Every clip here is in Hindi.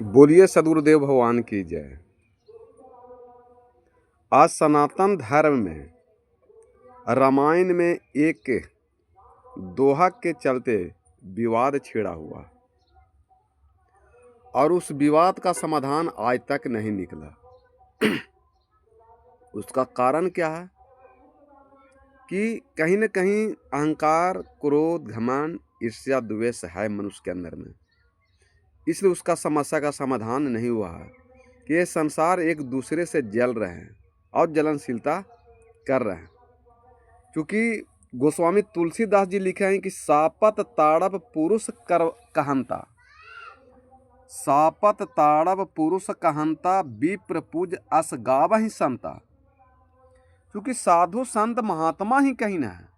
बोलिए सदगुरुदेव भगवान की जय। आज सनातन धर्म में रामायण में एक दोहा के चलते विवाद छिड़ा हुआ और उस विवाद का समाधान आज तक नहीं निकला। उसका कारण क्या है कि कहीं न कहीं अहंकार, क्रोध, घमंड, ईर्ष्या, द्वेष है मनुष्य के अंदर में। इसलिए उसका समस्या का समाधान नहीं हुआ है कि ये संसार एक दूसरे से जल रहे हैं और जलनशीलता कर रहे हैं। क्योंकि गोस्वामी तुलसीदास जी लिखे हैं कि सापत ताड़प पुरुष कर कहंता, सापत ताड़प पुरुष कहंता, विप्र पूज अस गावहि संता। क्योंकि साधु संत महात्मा ही कहीं ना है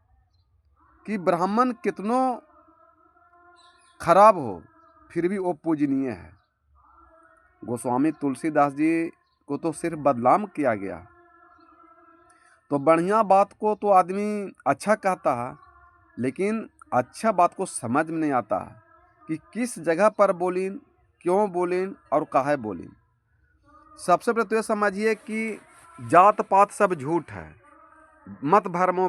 कि ब्राह्मण कितनों खराब हो फिर भी वो पूजनीय है। गोस्वामी तुलसीदास जी को तो सिर्फ बदनाम किया गया, तो बढ़िया बात को तो आदमी अच्छा कहता है, लेकिन अच्छा बात को समझ में नहीं आता कि किस जगह पर बोलीं, क्यों बोलीं और काहे बोलीं। सबसे पहले तो ये समझिए कि जात पात सब झूठ है। मत भरम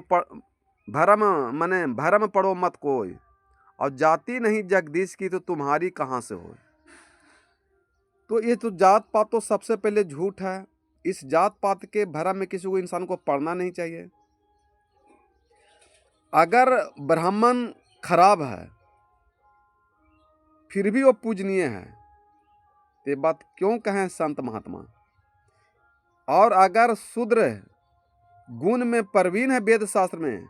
पड़ो मत कोई, और जाति नहीं जगदीश की तो तुम्हारी कहाँ से हो। तो ये तो जात पात तो सबसे पहले झूठ है। इस जात पात के भरम में किसी को इंसान को पड़ना नहीं चाहिए। अगर ब्राह्मण खराब है फिर भी वो पूजनीय है, तो ये बात क्यों कहें संत महात्मा। और अगर शूद्र गुण में प्रवीण है वेद शास्त्र में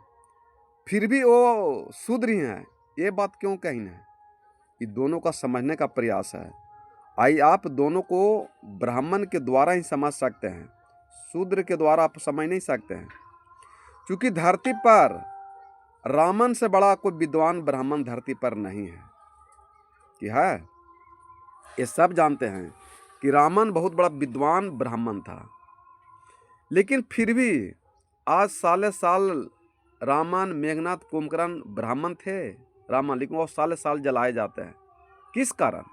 फिर भी वो शूद्र ही है, ये बात क्यों कहीं है। ये दोनों का समझने का प्रयास है। आइए आप दोनों को ब्राह्मण के द्वारा ही समझ सकते हैं, शूद्र के द्वारा आप समझ नहीं सकते हैं। क्योंकि धरती पर रामन से बड़ा कोई विद्वान ब्राह्मण धरती पर नहीं है। कि है, ये सब जानते हैं कि रामन बहुत बड़ा विद्वान ब्राह्मण था, लेकिन फिर भी आज साले साल रामन, मेघनाथ, कुंभकर्ण ब्राह्मण थे रामन, लेकिन वो साले साल जलाए जाते हैं। किस कारण?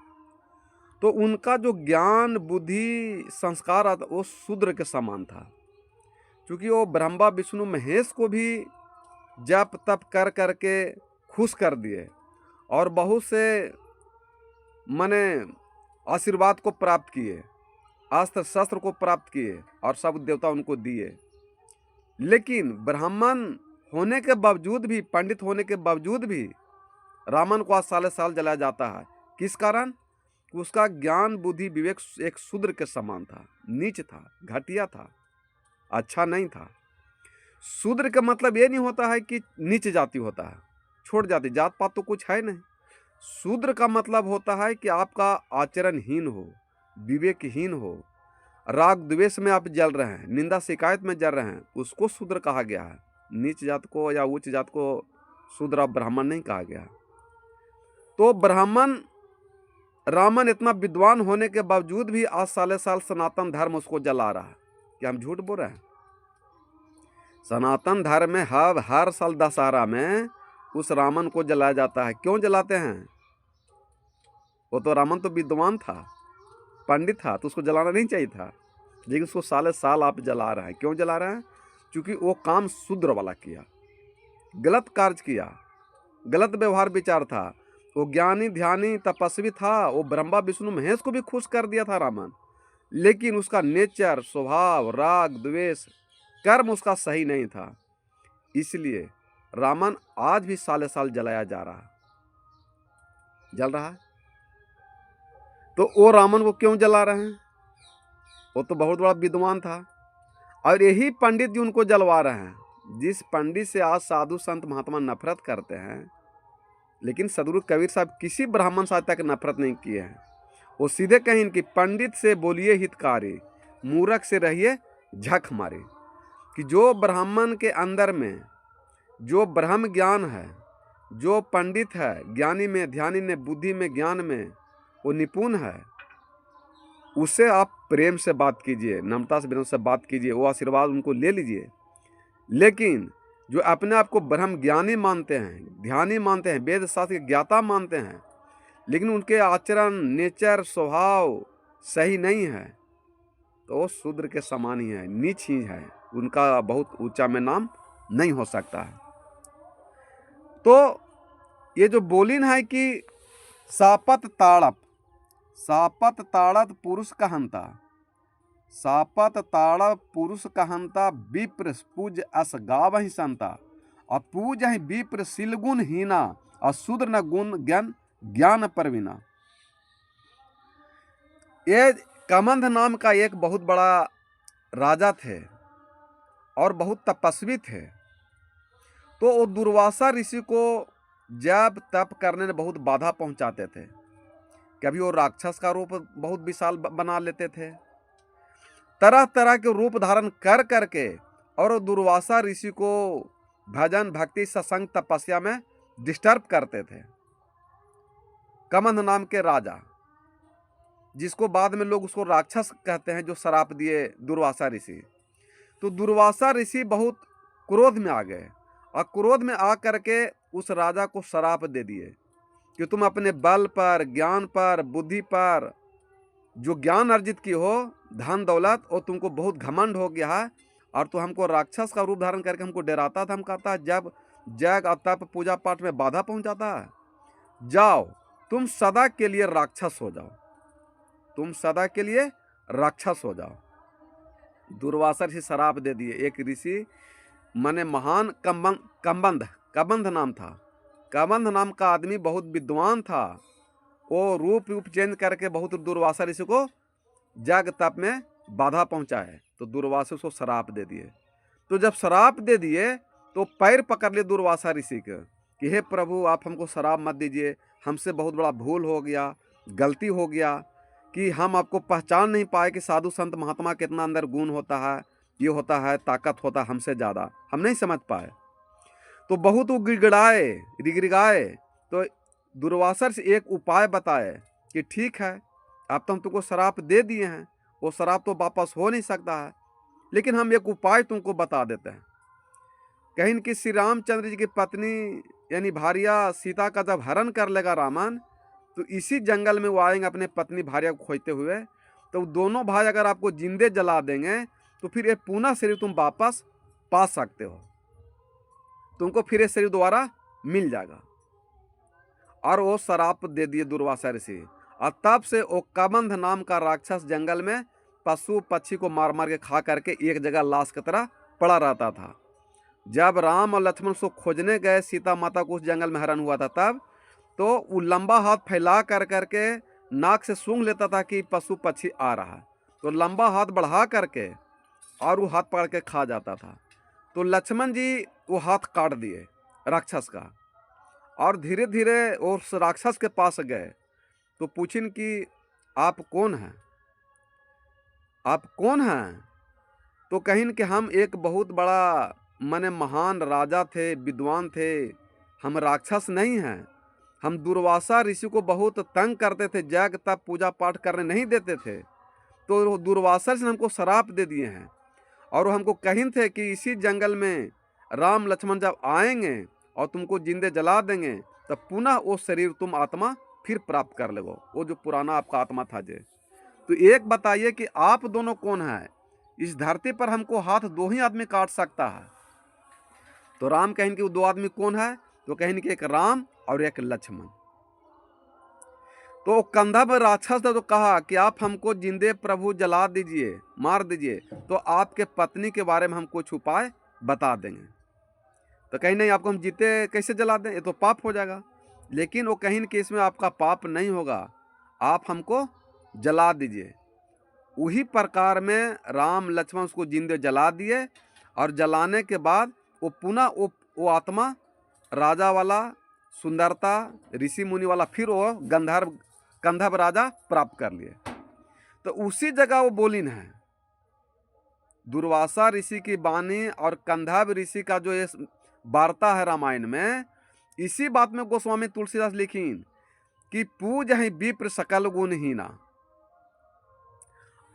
तो उनका जो ज्ञान, बुद्धि, संस्कार वो शूद्र के समान था। क्योंकि वो ब्रह्मा, विष्णु, महेश को भी जप तप कर करके खुश कर दिए और बहुत से मने आशीर्वाद को प्राप्त किए, अस्त्र शस्त्र को प्राप्त किए और सब देवता उनको दिए। लेकिन ब्राह्मण होने के बावजूद भी, पंडित होने के बावजूद भी रामन को आज साले साल जलाया जाता है। किस कारण? उसका ज्ञान, बुद्धि, विवेक एक शूद्र के समान था, नीच था, घटिया था, अच्छा नहीं था। शूद्र का मतलब ये नहीं होता है कि नीच जाति होता है, छोड़ जाति, जात पात तो कुछ है नहीं। शूद्र का मतलब होता है कि आपका आचरणहीन हो, विवेकहीन हो, राग द्वेष में आप जल रहे हैं, निंदा शिकायत में जल रहे हैं, उसको शूद्र कहा गया है। नीच जात को या उच्च जात को शूद्र और ब्राह्मण नहीं कहा गया। तो ब्राह्मण रामन इतना विद्वान होने के बावजूद भी आज साले साल सनातन धर्म उसको जला रहा है। क्या हम झूठ बोल रहे हैं? सनातन धर्म में हर साल दशहरा में उस रामन को जलाया जाता है। क्यों जलाते हैं? वो तो रामन तो विद्वान था, पंडित था, तो उसको जलाना नहीं चाहिए था, लेकिन उसको साले साल आप जला रहे हैं। क्यों जला रहे हैं? क्योंकि वो काम शूद्र वाला किया, गलत कार्य किया, गलत व्यवहार विचार था। वो ज्ञानी, ध्यानी, तपस्वी था, वो ब्रह्मा, विष्णु, महेश को भी खुश कर दिया था रामन, लेकिन उसका नेचर, स्वभाव, राग द्वेष, कर्म उसका सही नहीं था। इसलिए रामन आज भी साले साल जलाया जा रहा है, जल रहा है। तो वो रामन को क्यों जला रहे हैं? वो तो बहुत बड़ा विद्वान था और यही पंडित जी उनको जलवा रहे हैं। जिस पंडित से आज साधु संत महात्मा नफरत करते हैं, लेकिन सदगुरु कबीर साहब किसी ब्राह्मण से आज तक नफरत नहीं किए हैं। वो सीधे कहें कि पंडित से बोलिए हितकारी, मूर्ख से रहिए झक मारे। कि जो ब्राह्मण के अंदर में जो ब्रह्म ज्ञान है, जो पंडित है, ज्ञानी में, ध्यानी में, बुद्धि में, ज्ञान में वो निपुण है, उससे आप प्रेम से बात कीजिए, नम्रता से, विनम्र से बात कीजिए, वो आशीर्वाद उनको ले लीजिए। लेकिन जो अपने आप को ब्रह्म ज्ञानी मानते हैं, ध्यानी मानते हैं, वेद शास्त्र के ज्ञाता मानते हैं, लेकिन उनके आचरण, नेचर, स्वभाव सही नहीं है, तो वो शूद्र के समान ही है, नीच ही है, उनका बहुत ऊंचा में नाम नहीं हो सकता है। तो ये जो बोलिन है कि सापत ताड़प पुरुष कहंता, सापत ताड़प पुरुष कहंता, विप्र पूज अस गावहि संता, और पूज ही विप्र सिलगुण हीना, और शूद्र न गुण ज्ञान परवीना। ये कमंद नाम का एक बहुत बड़ा राजा थे और बहुत तपस्वी थे। तो वो दुर्वासा ऋषि को जब तप करने में बहुत बाधा पहुंचाते थे। कभी वो राक्षस का रूप बहुत विशाल बना लेते थे, तरह तरह के रूप धारण कर करके, और वो दुर्वासा ऋषि को भजन, भक्ति, सत्संग, तपस्या में डिस्टर्ब करते थे। कमंद नाम के राजा, जिसको बाद में लोग उसको राक्षस कहते हैं, जो श्राप दिए दुर्वासा ऋषि। तो दुर्वासा ऋषि बहुत क्रोध में आ गए, और क्रोध में आ करके उस राजा को श्राप दे दिए कि तुम अपने बल पर, ज्ञान पर, बुद्धि पर जो ज्ञान अर्जित की हो, धन दौलत, और तुमको बहुत घमंड हो गया है, और तू हमको राक्षस का रूप धारण करके हमको डराता था, हम कहता है जब जग और तप पूजा पाठ में बाधा पहुंचाता है, जाओ तुम सदा के लिए राक्षस हो जाओ, तुम सदा के लिए राक्षस हो जाओ। दुर्वासा ऋषि श्राप दे दिए। एक ऋषि माने महान कबंध नाम था। कबंध नाम का आदमी बहुत विद्वान था। वो रूप चेंज करके बहुत दुर्वासा ऋषि को जग तप में बाधा पहुंचाए, तो दुर्वासा उसको श्राप दे दिए। तो जब श्राप दे दिए तो पैर पकड़ लिए दुर्वासा ऋषि के कि हे प्रभु, आप हमको श्राप मत दीजिए, हमसे बहुत बड़ा भूल हो गया, गलती हो गया कि हम आपको पहचान नहीं पाए कि साधु संत महात्मा के इतना अंदर गुण होता है, ये होता है, ताकत होता है, हमसे ज़्यादा हम नहीं समझ पाए। तो बहुत वो गिड़गिड़ाए। तो दुर्वासा से एक उपाय बताए कि ठीक है, अब तो हम तुमको श्राप दे दिए हैं, वो श्राप तो वापस हो नहीं सकता है, लेकिन हम एक उपाय तुमको बता देते हैं। कहीं कि श्री रामचंद्र जी की पत्नी यानी भार्या सीता का जब हरण कर लेगा रावण, तो इसी जंगल में वो आएंगे अपने पत्नी भार्या को खोजते हुए। तो दोनों भाई अगर आपको जिंदे जला देंगे तो फिर ये पुनः शरीर तुम वापस पा सकते हो, तुमको फिर ये शरीर दोबारा मिल जाएगा। और वो श्राप दे दिए दुर्वासा ऋषि, और तब से वो कबंध नाम का राक्षस जंगल में पशु पक्षी को मार मार के खा करके एक जगह लाश की तरह पड़ा रहता था। जब राम और लक्ष्मण उसको खोजने गए, सीता माता को उस जंगल में हरण हुआ था, तब तो वो लंबा हाथ फैला कर करके नाक से सूंघ लेता था कि पशु पक्षी आ रहा है, तो लंबा हाथ बढ़ा करके और वो हाथ पकड़ के खा जाता था। तो लक्ष्मण जी वो हाथ काट दिए राक्षस का, और धीरे धीरे उस राक्षस के पास गए। तो पूछिन कि आप कौन हैं, आप कौन हैं? तो कहिन कि हम एक बहुत बड़ा माने महान राजा थे, विद्वान थे, हम राक्षस नहीं हैं। हम दुर्वासा ऋषि को बहुत तंग करते थे, जग तप पूजा पाठ करने नहीं देते थे, तो दुर्वासा ऋषि ने हमको श्राप दे दिए हैं। और वो हमको कहिन थे कि इसी जंगल में राम लक्ष्मण जब आएंगे और तुमको जिंदे जला देंगे, तब पुनः वो शरीर तुम आत्मा फिर प्राप्त कर लेगो, वो जो पुराना आपका आत्मा था जे। तो एक बताइए कि आप दोनों कौन हैं? इस धरती पर हमको हाथ दो ही आदमी काट सकता है। तो राम कहें कि वो दो आदमी कौन है? तो कहें कि एक राम और एक लक्ष्मण। तो कंधब राक्षस ने तो कहा कि आप हमको जिंदे प्रभु जला दीजिए, मार दीजिए, तो आपके पत्नी के बारे में हम कुछ उपाय बता देंगे। तो कहीं नहीं, आपको हम जीते कैसे जला दें, ये तो पाप हो जाएगा। लेकिन वो कहीं कि इसमें आपका पाप नहीं होगा, आप हमको जला दीजिए। उही प्रकार में राम लक्ष्मण उसको जिंदे जला दिए, और जलाने के बाद वो पुनः वो आत्मा राजा वाला, सुंदरता, ऋषि मुनि वाला, फिर वो कंधब राजा प्राप्त कर लिए। तो उसी जगह वो बोलिन है। दुर्वासा ऋषि की वाणी और कंधब ऋषि का जो ये वार्ता है रामायण में, इसी बात में गोस्वामी तुलसीदास लिखीन कि पूज है विप्र सकल गुणहीना,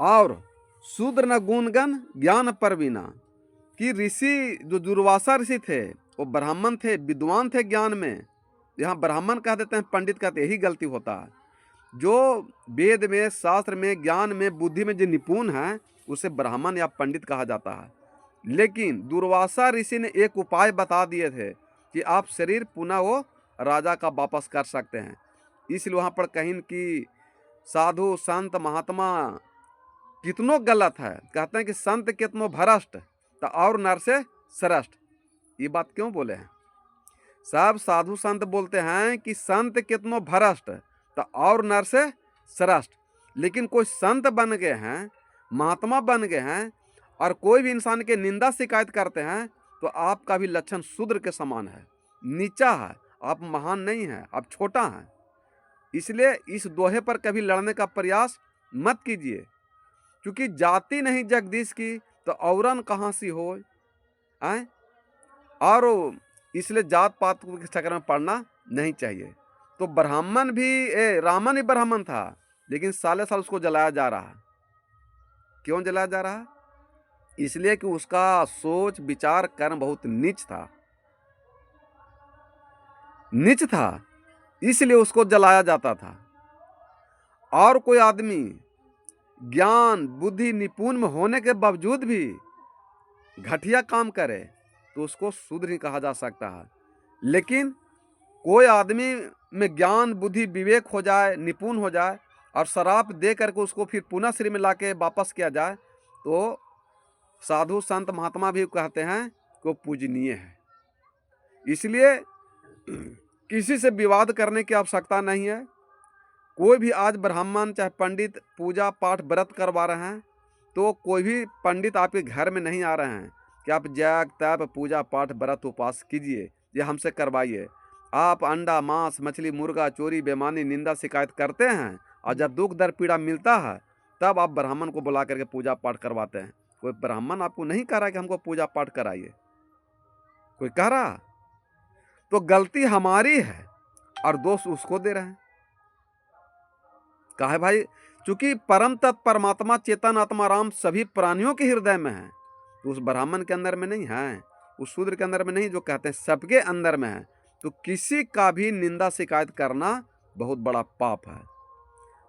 और शूद्र न गुणगण ज्ञान परवीना। कि ऋषि जो दुर्वासा ऋषि थे वो ब्राह्मण थे, विद्वान थे ज्ञान में, यहाँ ब्राह्मण कह देते हैं, पंडित कहते हैं, यही गलती होता है। जो वेद में, शास्त्र में, ज्ञान में, बुद्धि में जो निपुण है उसे ब्राह्मण या पंडित कहा जाता है। लेकिन दुर्वासा ऋषि ने एक उपाय बता दिए थे कि आप शरीर पुनः वो राजा का वापस कर सकते हैं। इसलिए वहाँ पर कहीं कि साधु संत महात्मा कितनों गलत है, कहते हैं कि संत कितनो भ्रष्ट तो और नर से श्रेष्ठ। ये बात क्यों बोले हैं? सब साधु संत बोलते हैं कि संत कितनो भ्रष्ट तो और नर से श्रेष्ठ, लेकिन कोई संत बन गए हैं, महात्मा बन गए हैं और कोई भी इंसान के निंदा शिकायत करते हैं तो आपका भी लक्षण शूद्र के समान है, नीचा है, आप महान नहीं हैं, आप छोटा हैं। इसलिए इस दोहे पर कभी लड़ने का प्रयास मत कीजिए, क्योंकि जाति नहीं जगदीश की तो औरन कहाँ सी हो आए। और इसलिए जात पात के चक्कर में पड़ना नहीं चाहिए। तो ब्राह्मण भी रामन ही ब्राह्मण था, लेकिन साले साल उसको जलाया जा रहा है। क्यों जलाया जा रहा है? इसलिए कि उसका सोच विचार कर्म बहुत नीच था, इसलिए उसको जलाया जाता था। और कोई आदमी ज्ञान बुद्धि निपुण में होने के बावजूद भी घटिया काम करे तो उसको शूद्र ही कहा जा सकता है। लेकिन कोई आदमी में ज्ञान बुद्धि विवेक हो जाए, निपुण हो जाए और शराब दे करके उसको फिर पुनः शरीर में लाके वापस किया जाए तो साधु संत महात्मा भी कहते हैं कि वो पूजनीय है। इसलिए किसी से विवाद करने की आवश्यकता नहीं है। कोई भी आज ब्राह्मण चाहे पंडित पूजा पाठ व्रत करवा रहे हैं तो कोई भी पंडित आपके घर में नहीं आ रहे हैं कि आप जग तप पूजा पाठ व्रत उपवास कीजिए, ये हमसे करवाइए। आप अंडा मांस मछली मुर्गा चोरी बेईमानी निंदा शिकायत करते हैं और जब दुख दर्द पीड़ा मिलता है तब आप ब्राह्मण को बुला करके पूजा पाठ करवाते हैं। कोई ब्राह्मण आपको नहीं कह रहा कि हमको पूजा पाठ कराइए, कोई कह रहा तो गलती हमारी है और दोष उसको दे रहे हैं। कहा है भाई, चूंकि परम तत्व परमात्मा चेतन आत्मा राम सभी प्राणियों के हृदय में है, तो उस ब्राह्मण के अंदर में नहीं है, उस शूद्र के अंदर में नहीं, जो कहते हैं सबके अंदर में है। तो किसी का भी निंदा शिकायत करना बहुत बड़ा पाप है।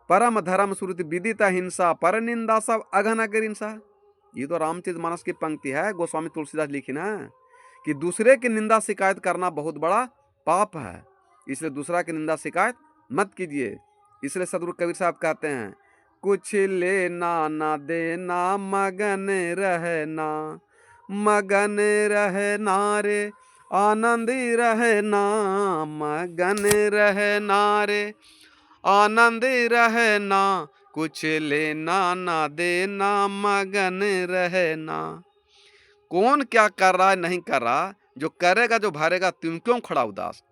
परम धर्म श्रुति विदिता हिंसा पर निंदा सब अघन अगर हिंसा। ये तो रामचरितमानस की पंक्ति है, गोस्वामी तुलसीदास लिखी ना, कि दूसरे की निंदा शिकायत करना बहुत बड़ा पाप है, इसलिए दूसरा की निंदा शिकायत मत कीजिए। इसलिए सदगुरु कबीर साहब कहते हैं, कुछ लेना ना देना मगन रहना, मगन रहना रे आनंद रहना, मगन रहना रे आनंद रहना, कुछ लेना ना देना मगन रहना। कौन क्या कर रहा है नहीं कर रहा, जो करेगा जो भरेगा तुम क्यों खड़ा उदास।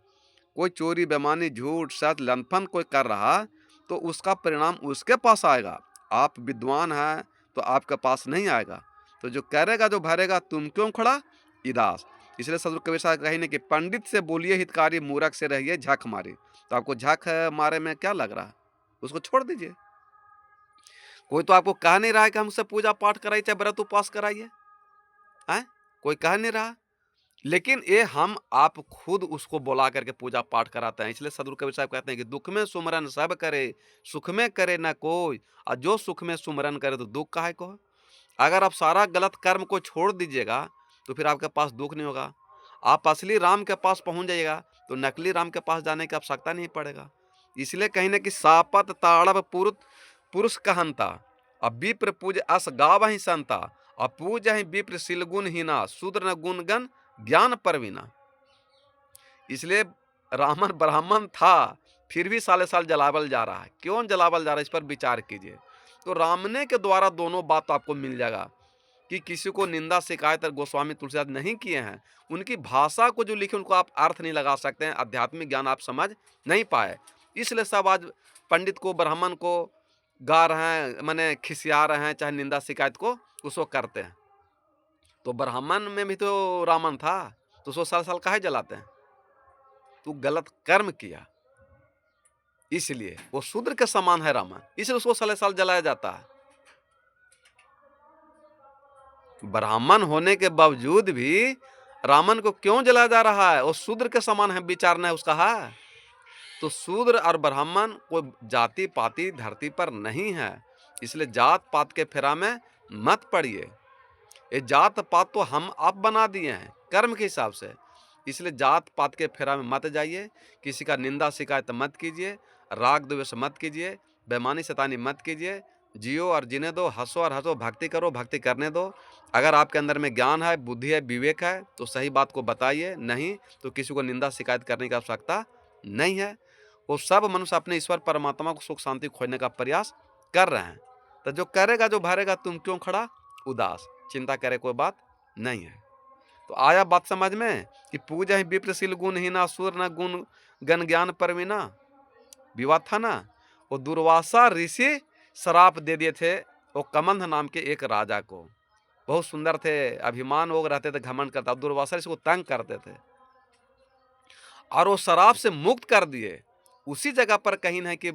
कोई चोरी बेईमानी झूठ सच लंपन कोई कर रहा तो उसका परिणाम उसके पास आएगा। आप विद्वान हैं तो आपके पास नहीं आएगा। तो जो करेगा जो भरेगा तुम क्यों खड़ा उदास। इसलिए सदगुरु कबीर साहब कही कि पंडित से बोलिए हितकारी मूर्ख से रहिए झक मारी। तो आपको झक मारे में क्या लग रहा है, उसको छोड़ दीजिए। कोई तो आपको कह नहीं रहा है कि हमसे पूजा पाठ कराइए चाहे व्रत उपवास कराइए, कोई कह नहीं रहा, लेकिन ये हम आप खुद उसको बुला करके पूजा पाठ कराते हैं। इसलिए सदगुरु कबीर साहब कहते हैं कि दुख में सुमरन सब करे, सुख में करे ना कोई, और जो सुख में सुमरन करे तो दुख काहे को। अगर आप सारा गलत कर्म को छोड़ दीजिएगा तो फिर आपके पास दुख नहीं होगा। आप असली राम के पास पहुंच जाइएगा तो नकली राम के पास जाने की आवश्यकता नहीं पड़ेगा। इसलिए कहीं ना कि सापत ताड़व पुरुष कहनता, अब विप्र पूज अस गाव ही संता, और पूज ही विप्र सिलगुन हीना, शूद्र न गुण गण ज्ञान परवीना। इसलिए रावण ब्राह्मण था फिर भी साले साल जलावल जा रहा है। क्यों जलावल जा रहा है, इस पर विचार कीजिए। तो रामने के द्वारा दोनों बात आपको मिल जाएगा कि किसी को निंदा शिकायत गोस्वामी तुलसीदास नहीं किए हैं। उनकी भाषा को जो लिखे उनको आप अर्थ नहीं लगा सकते हैं, आध्यात्मिक ज्ञान आप समझ नहीं पाए। इसलिए सब आज पंडित को ब्राह्मण को गा रहे हैं, माने खिसिया रहे हैं, चाहे निंदा शिकायत को उसको करते हैं। तो ब्राह्मण में भी तो रावण था, तो उसको साल साल काहे जलाते हैं। तू गलत कर्म किया, इसलिए वो शूद्र के समान है रावण, इसलिए उसको साले साल जलाया जाता है। ब्राह्मण होने के बावजूद भी रावण को क्यों जलाया जा रहा है, वो शूद्र के समान है, विचारना है उसका है। तो शूद्र और ब्राह्मण कोई जाति पाति धरती पर नहीं है, इसलिए जात पात के फेरा में मत पड़िए। ये जात पात तो हम आप बना दिए हैं कर्म के हिसाब से, इसलिए जात पात के फेरा में मत जाइए। किसी का निंदा शिकायत मत कीजिए, राग द्वेष मत कीजिए, बेईमानी शैतानी मत कीजिए। जियो और जीने दो, हंसो और हंसो, भक्ति करो, भक्ति करने दो। अगर आपके अंदर में ज्ञान है, बुद्धि है, विवेक है तो सही बात को बताइए, नहीं तो किसी को निंदा शिकायत करने की आवश्यकता नहीं है। वो सब मनुष्य अपने ईश्वर परमात्मा को सुख शांति खोजने का प्रयास कर रहे हैं। तो जो करेगा जो भरेगा, तुम क्यों खड़ा उदास, चिंता करे कोई बात नहीं है। तो आया बात समझ में कि पूजा ही विप्रशील गुणहीना सूर न गुण गण ज्ञान परवीना, विवाद था ना। वो दुर्वासा ऋषि श्राप दे दिए थे वो कमंध नाम के एक राजा को। बहुत सुंदर थे, अभिमान वो रहते थे, घमंड करता, दुर्वासा ऋषि को तंग करते थे और वो शराब से मुक्त कर दिए। उसी जगह पर कहीं है कि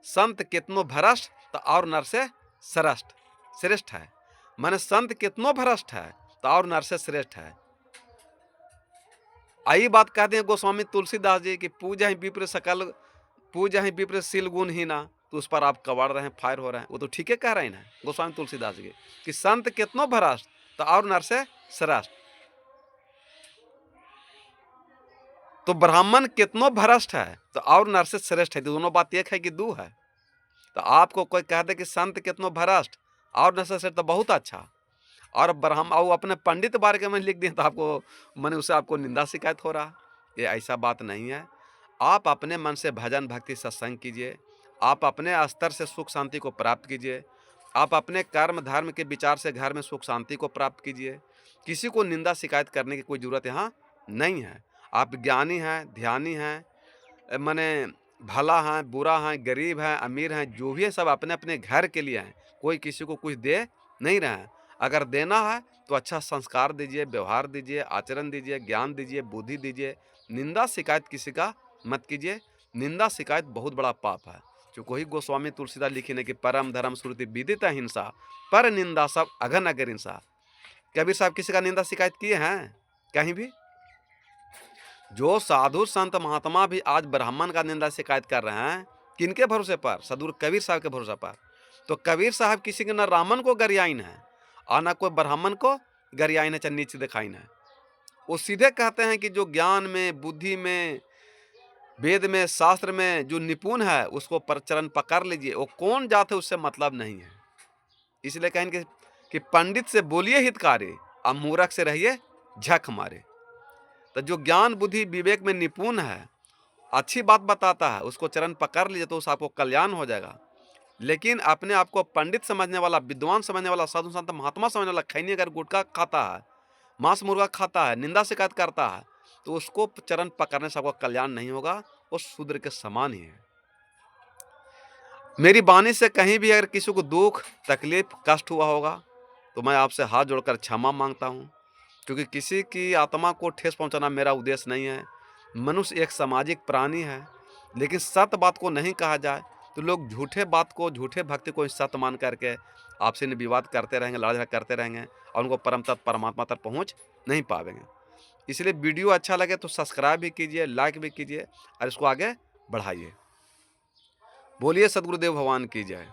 संत कितनो भ्रष्ट तो और नर से श्रेष्ठ है। माने संत कितनो भ्रष्ट है तो और नर से श्रेष्ठ है। आई बात कहते हैं गोस्वामी तुलसीदास जी की पूजा ही विप्र सकल, पूजा ही विप्र शील गुण ही ना, तो उस पर आप कबाड़ रहे हैं, फायर हो रहे हैं। वो तो ठीक है कह रहे हैं गोस्वामी तुलसीदास जी कि संत कितनो भ्रष्ट तो और नर से श्रेष्ठ। तो ब्राह्मण कितनो भ्रष्ट है तो और नर से श्रेष्ठ है, दोनों बात एक है कि दो है। तो आपको कोई कह दे कि संत कितनो भ्रष्ट और नर से श्रेष्ठ तो बहुत अच्छा, और ब्राह्मण और अपने पंडित बारे के में लिख दिए तो आपको मैंने उससे आपको निंदा शिकायत हो रहा। ये ऐसा बात नहीं है। आप अपने मन से भजन भक्ति सत्संग कीजिए, आप अपने स्तर से सुख शांति को प्राप्त कीजिए, आप अपने कर्म धर्म के विचार से घर में सुख शांति को प्राप्त कीजिए। किसी को निंदा शिकायत करने की कोई ज़रूरत यहाँ नहीं है। आप ज्ञानी हैं, ध्यानी हैं, माने भला हैं, बुरा हैं, गरीब हैं, अमीर हैं, जो भी है सब अपने अपने घर के लिए हैं। कोई किसी को कुछ दे नहीं रहे हैं। अगर देना है तो अच्छा संस्कार दीजिए, व्यवहार दीजिए, आचरण दीजिए, ज्ञान दीजिए, बुद्धि दीजिए। निंदा शिकायत किसी का मत कीजिए। निंदा शिकायत बहुत बड़ा पाप है। जो कोई गोस्वामी तुलसीदास लिखी ने कि परम धर्म श्रुति विदित हिंसा, पर निंदा सब अघन अगर हिंसा। कबीर साहब किसी का निंदा शिकायत किए हैं कहीं भी? जो साधु संत महात्मा भी आज ब्राह्मण का निंदा शिकायत कर रहे हैं, किनके भरोसे पर? सदगुरु कबीर साहब के भरोसे पर। तो कबीर साहब किसी के न रामन को गरियाइन है और न कोई ब्राह्मण को गरियाइन है, चाहे नीच दिखाइन है। वो सीधे कहते हैं कि जो ज्ञान में, बुद्धि में, वेद में, शास्त्र में जो निपुण है उसको चरण पकड़ लीजिए। वो कौन जात है उससे मतलब नहीं है। इसलिए कहेंगे कि पंडित से बोलिए हितकारी और मूर्ख से रहिए झक मारे। तो जो ज्ञान बुद्धि विवेक में निपुण है, अच्छी बात बताता है, उसको चरण पकड़ लीजिए तो उस आपको कल्याण हो जाएगा। लेकिन अपने आप को पंडित समझने वाला, विद्वान समझने वाला, साधु संत महात्मा समझने वाला खैनी अगर गुटखा खाता है, मांस मुर्गा खाता है, निंदा शिकायत करता है, तो उसको चरण पकड़ने से आपको कल्याण नहीं होगा। वो शूद्र के समान ही है। मेरी वाणी से कहीं भी अगर किसी को दुख तकलीफ कष्ट हुआ होगा तो मैं आपसे हाथ जोड़कर क्षमा मांगता हूँ, क्योंकि किसी की आत्मा को ठेस पहुंचाना मेरा उद्देश्य नहीं है। मनुष्य एक सामाजिक प्राणी है, लेकिन सत्य बात को नहीं कहा जाए तो लोग झूठे बात को, झूठे भक्ति को सत्य मान करके आपसे विवाद करते रहेंगे, लड़ा झगड़ा करते रहेंगे और उनको परम तत्व परमात्मा तक पहुँच नहीं पाएंगे। इसलिए वीडियो अच्छा लगे तो सब्सक्राइब भी कीजिए, लाइक भी कीजिए और इसको आगे बढ़ाइए। बोलिए सद्गुरुदेव भगवान की जय।